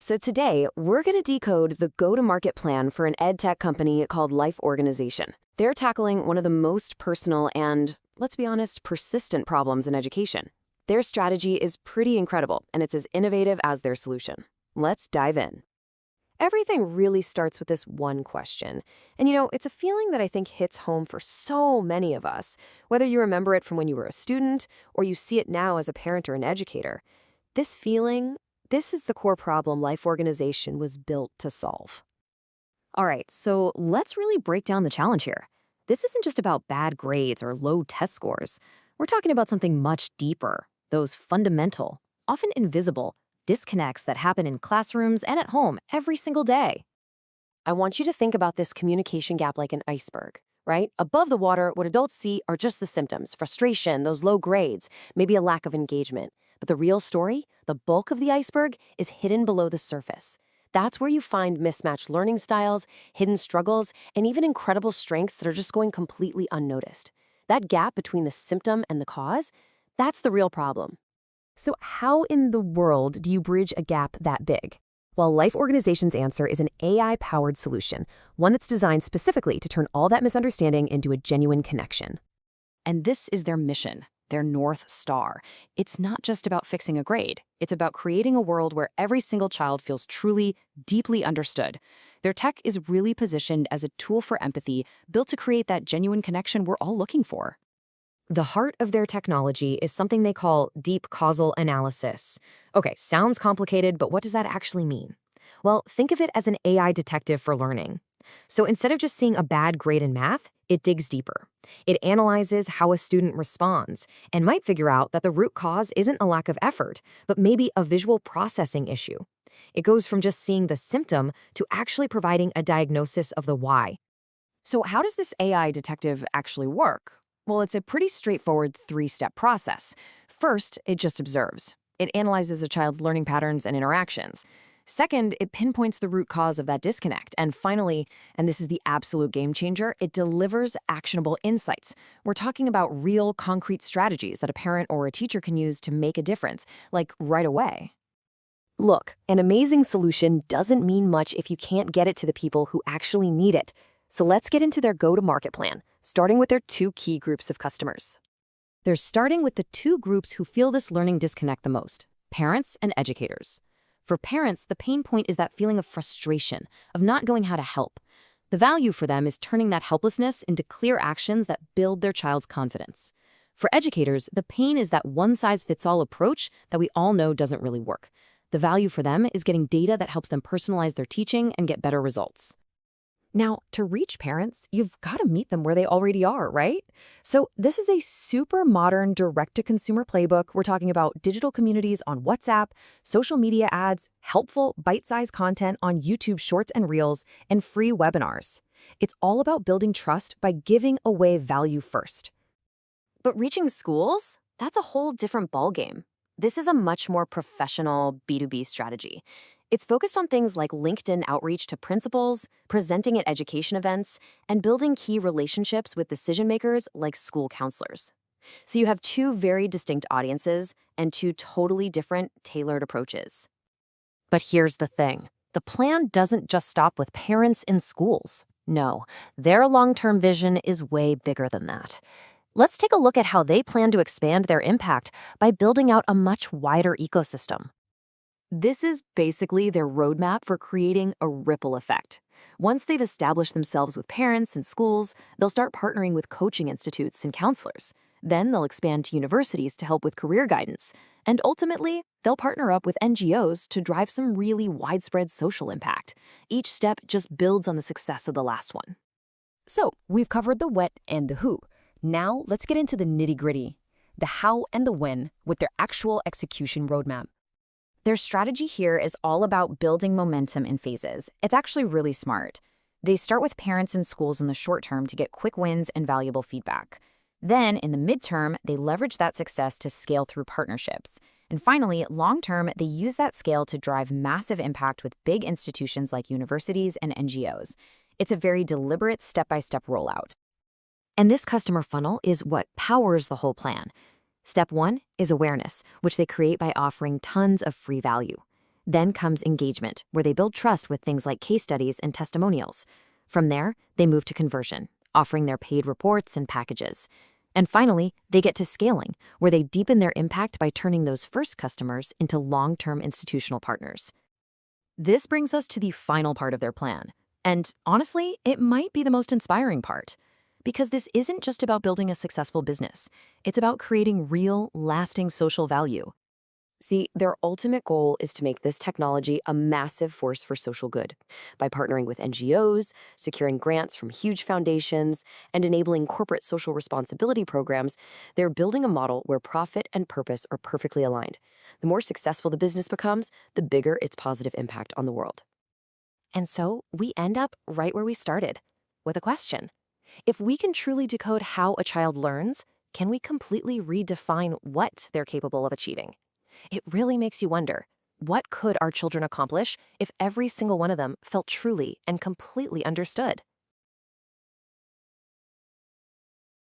So today, we're going to decode the go-to-market plan for an ed tech company called Life Organization. They're tackling one of the most personal and, let's be honest, persistent problems in education. Their strategy is pretty incredible, and it's as innovative as their solution. Let's dive in. Everything really starts with this one question. And it's a feeling that I think hits home for so many of us, whether you remember it from when you were a student or you see it now as a parent or an educator. This is the core problem Life Organization was built to solve. All right, so let's really break down the challenge here. This isn't just about bad grades or low test scores. We're talking about something much deeper, those fundamental, often invisible, disconnects that happen in classrooms and at home every single day. I want you to think about this communication gap like an iceberg, right? Above the water, what adults see are just the symptoms, frustration, those low grades, maybe a lack of engagement. But the real story, the bulk of the iceberg, is hidden below the surface. That's where you find mismatched learning styles, hidden struggles, and even incredible strengths that are just going completely unnoticed. That gap between the symptom and the cause, that's the real problem. So how in the world do you bridge a gap that big? Well, Life Organization's answer is an AI-powered solution, one that's designed specifically to turn all that misunderstanding into a genuine connection. And this is their mission, their North Star. It's not just about fixing a grade. It's about creating a world where every single child feels truly, deeply understood. Their tech is really positioned as a tool for empathy, built to create that genuine connection we're all looking for. The heart of their technology is something they call deep causal analysis. Okay, sounds complicated, but what does that actually mean? Well, think of it as an AI detective for learning. So instead of just seeing a bad grade in math, it digs deeper. It analyzes how a student responds and might figure out that the root cause isn't a lack of effort, but maybe a visual processing issue. It goes from just seeing the symptom to actually providing a diagnosis of the why. So how does this AI detective actually work? Well, it's a pretty straightforward three-step process. First, it just observes. It analyzes a child's learning patterns and interactions. Second, it pinpoints the root cause of that disconnect. And finally, and this is the absolute game changer, it delivers actionable insights. We're talking about real, concrete strategies that a parent or a teacher can use to make a difference, like right away. Look, an amazing solution doesn't mean much if you can't get it to the people who actually need it. So let's get into their go-to-market plan, starting with their two key groups of customers. They're starting with the two groups who feel this learning disconnect the most, parents and educators. For parents, the pain point is that feeling of frustration, of not knowing how to help. The value for them is turning that helplessness into clear actions that build their child's confidence. For educators, the pain is that one-size-fits-all approach that we all know doesn't really work. The value for them is getting data that helps them personalize their teaching and get better results. Now, to reach parents, you've got to meet them where they already are, right? So this is a super modern direct-to-consumer playbook. We're talking about digital communities on WhatsApp, social media ads, helpful bite-sized content on YouTube Shorts and Reels, and free webinars. It's all about building trust by giving away value first. But reaching schools? That's a whole different ballgame. This is a much more professional B2B strategy. It's focused on things like LinkedIn outreach to principals, presenting at education events, and building key relationships with decision makers like school counselors. So you have two very distinct audiences and two totally different tailored approaches. But here's the thing. The plan doesn't just stop with parents in schools. No, their long-term vision is way bigger than that. Let's take a look at how they plan to expand their impact by building out a much wider ecosystem. This is basically their roadmap for creating a ripple effect. Once they've established themselves with parents and schools, they'll start partnering with coaching institutes and counselors. Then they'll expand to universities to help with career guidance. And ultimately, they'll partner up with NGOs to drive some really widespread social impact. Each step just builds on the success of the last one. So, we've covered the what and the who. Now, let's get into the nitty-gritty, the how and the when with their actual execution roadmap. Their strategy here is all about building momentum in phases. It's actually really smart. They start with parents and schools in the short term to get quick wins and valuable feedback. Then, in the midterm, they leverage that success to scale through partnerships. And finally, long-term, they use that scale to drive massive impact with big institutions like universities and NGOs. It's a very deliberate step-by-step rollout. And this customer funnel is what powers the whole plan. Step 1 is awareness, which they create by offering tons of free value. Then comes engagement, where they build trust with things like case studies and testimonials. From there, they move to conversion, offering their paid reports and packages. And finally, they get to scaling, where they deepen their impact by turning those first customers into long-term institutional partners. This brings us to the final part of their plan. And honestly, it might be the most inspiring part. Because this isn't just about building a successful business. It's about creating real, lasting social value. See, their ultimate goal is to make this technology a massive force for social good by partnering with NGOs, securing grants from huge foundations, and enabling corporate social responsibility programs. They're building a model where profit and purpose are perfectly aligned. The more successful the business becomes, the bigger its positive impact on the world. And so we end up right where we started, with a question. If we can truly decode how a child learns, can we completely redefine what they're capable of achieving? It really makes you wonder, what could our children accomplish if every single one of them felt truly and completely understood?